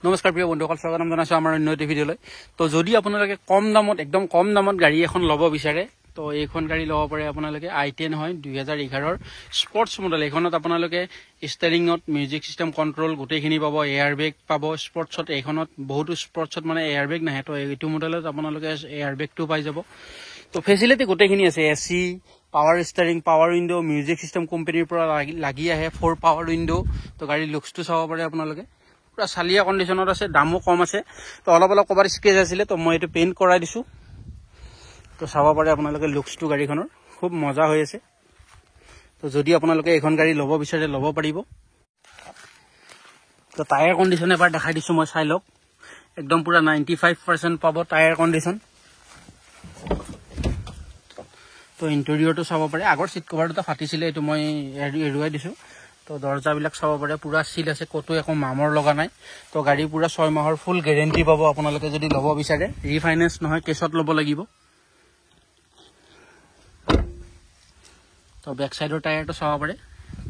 নমস্কাৰ প্ৰিয় বন্ধুসকল, স্বাগতম জনাইছোঁ আমাৰ অন্য এটি ভিডিঅ'লৈ। তো যদি আপোনালোকে কম দামত একদম কম দামত গাড়ী এখন ল'ব বিচাৰে তো এইখন গাড়ী ল'ব পাৰে আপোনালোকে। i10 হয় 2011 স্পৰ্টছ মডেল। এইখনত আপোনালোকে ষ্টেৰিঙত মিউজিক চিষ্টেম কণ্ট্ৰল গোটেইখিনি পাব, এয়াৰ বেগ পাব। স্পৰ্টছত এইখনত বহুতো স্পৰ্টছত মানে এয়াৰ বেগ নাহে, তো এইটো মডেলত আপোনালোকে এয়াৰ বেগটো পাই যাব। তো ফেচিলিটি গোটেইখিনি আছে, AC, power steering, power window, music system কোম্পানীৰ পৰা লাগি আহে, 4 পাৱাৰ উইণ্ডো। তো গাড়ীৰ লুকছটো চাব পাৰে আপোনালোকে, পুৰা চালিয়া কণ্ডিশ্যনত আছে, দামো কম আছে। তো অলপ ক'ৰবাত স্কেচ আছিলে, তো মই এইটো পেইণ্ট কৰাই দিছোঁ। তো চাব পাৰে আপোনালোকে লুকছটো গাড়ীখনৰ খুব মজা হৈ আছে। তো যদি আপোনালোকে এইখন গাড়ী ল'ব বিচাৰে ল'ব পাৰিব। তো টায়াৰ কণ্ডিশ্যন এবাৰ দেখাই দিছোঁ মই, চাই লওক। একদম পুৰা 95% পাব টায়াৰ কণ্ডিশ্যন। তো ইণ্টেৰিয়ৰটো চাব পাৰে, আগৰ চিট কভাৰ দুটা ফাটিছিলে, এইটো মই এৰুৱাই দিছোঁ। তো দৰ্জাবিলাক চাব পাৰে, পুৰা চিল আছে, ক'তো একো মামৰ লগা নাই। তো গাড়ী পুৰা 6 মাহৰ ফুল গেৰেণ্টি পাব আপোনালোকে যদি ল'ব বিচাৰে। ৰিফাইনেন্স নহয়, কেছত ল'ব লাগিব। তো বেক চাইডৰ টায়াৰটো চাব পাৰে,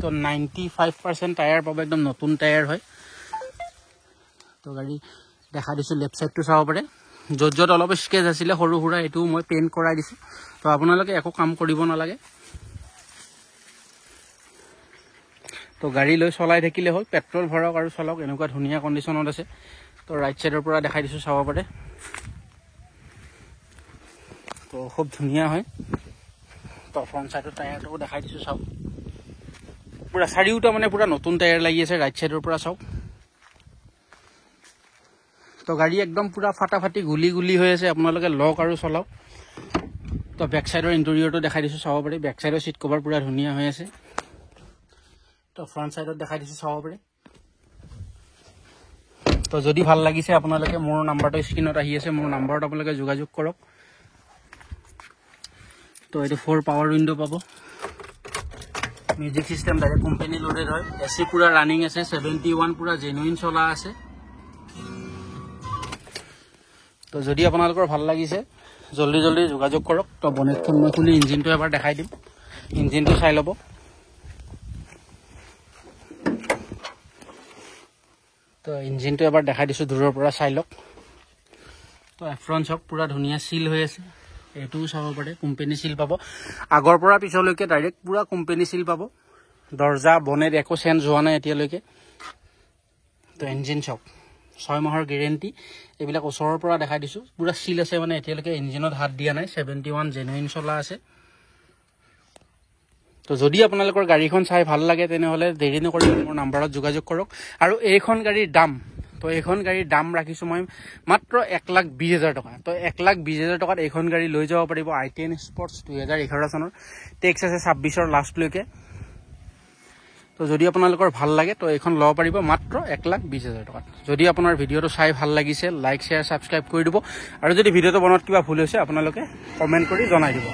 তো 95% টায়াৰ পাব, একদম নতুন টায়াৰ হয়। তো গাড়ী দেখা দিছোঁ, লেফ্ট চাইডটো চাব পাৰে, য'ত য'ত অলপ স্কেচ আছিলে সৰু সুৰা এইটোও মই পেইণ্ট কৰাই দিছোঁ। তো আপোনালোকে একো কাম কৰিব নালাগে। তো গাড়ী লৈ চলাই থাকিলে হ'ল, পেট্ৰল ভৰাওক আৰু চলাওক, এনেকুৱা ধুনীয়া কণ্ডিশ্যনত আছে। তো ৰাইট চাইডৰ পৰা দেখাই দিছোঁ, চাব পাৰে। তো খুব ধুনীয়া হয়। তো ফ্ৰণ্ট চাইডৰ টায়াৰটোও দেখাই দিছোঁ, চাওক, পুৰা চাৰিওটা মানে পুৰা নতুন টায়াৰ লাগি আছে। ৰাইট চাইডৰ পৰা চাওক, তো গাড়ী একদম পুৰা ফাটাফাটি গুলি গুলি হৈ আছে, আপোনালোকে লওক আৰু চলাওক। তো বেক চাইডৰ ইণ্টেৰিয়ৰটো দেখাই দিছোঁ, চাব পাৰে। বেক চাইডৰ চিট কভাৰ পুৰা ধুনীয়া হৈ আছে। তো ফ্ৰণ্ট চাইডত দেখাই দিছোঁ, চাব পাৰে। তো যদি ভাল লাগিছে আপোনালোকে মোৰ নাম্বাৰটো স্ক্ৰীণত আহি আছে, মোৰ নাম্বাৰত আপোনালোকে যোগাযোগ কৰক। তো এইটো 4 পাৱাৰ উইণ্ডো পাব, music system direct company loaded হয়। AC পুৰা ৰানিং আছে, 71 পুৰা জেনুইন চলা আছে। তো যদি আপোনালোকৰ ভাল লাগিছে জল্দি জল্দি যোগাযোগ কৰক। তো বনেটখন মই খুলি ইঞ্জিনটো এবাৰ দেখাই দিম, ইঞ্জিনটো চাই ল'ব। তো ইঞ্জিনটো এবাৰ দেখাই দিছোঁ, দূৰৰ পৰা চাই লওক। তো এফ্ৰন চাওক, পুৰা ধুনীয়া চিল হৈ আছে, এইটোও চাব পাৰে, কোম্পানী চিল পাব। আগৰ পৰা পিছলৈকে ডাইৰেক্ট পুৰা কোম্পানী চিল পাব। দৰ্জা বনেট একো চেঞ্জ হোৱা নাই এতিয়ালৈকে। তো ইঞ্জিন চাওক, 6 মাহৰ গেৰেণ্টি। এইবিলাক ওচৰৰ পৰা দেখাই দিছোঁ, পুৰা চিল আছে, মানে এতিয়ালৈকে ইঞ্জিনত হাত দিয়া নাই। 71 জেনুইন চলা আছে। তো যদি আপোনালোকৰ গাড়ীখন চাই ভাল লাগে তেনেহ'লে দেৰি নকৰি মোৰ নাম্বাৰত যোগাযোগ কৰক। আৰু এইখন গাড়ীৰ দাম, তো এইখন গাড়ীৰ দাম ৰাখিছোঁ মই মাত্ৰ 1,20,000 টকা। তো 1,20,000 টকাত এইখন গাড়ী লৈ যাব পাৰিব। i10 স্পৰ্টছ 2011 চনৰ, টেক্স আছে 26ৰ লাষ্টলৈকে। তো যদি আপোনালোকৰ ভাল লাগে তো এইখন ল'ব পাৰিব মাত্ৰ 1,20,000 টকাত। যদি আপোনাৰ ভিডিঅ'টো চাই ভাল লাগিছে লাইক শ্বেয়াৰ ছাবস্ক্ৰাইব কৰি দিব। আৰু যদি ভিডিঅ'টো বনোৱাত কিবা ভুল হৈছে আপোনালোকে কমেণ্ট কৰি জনাই দিব।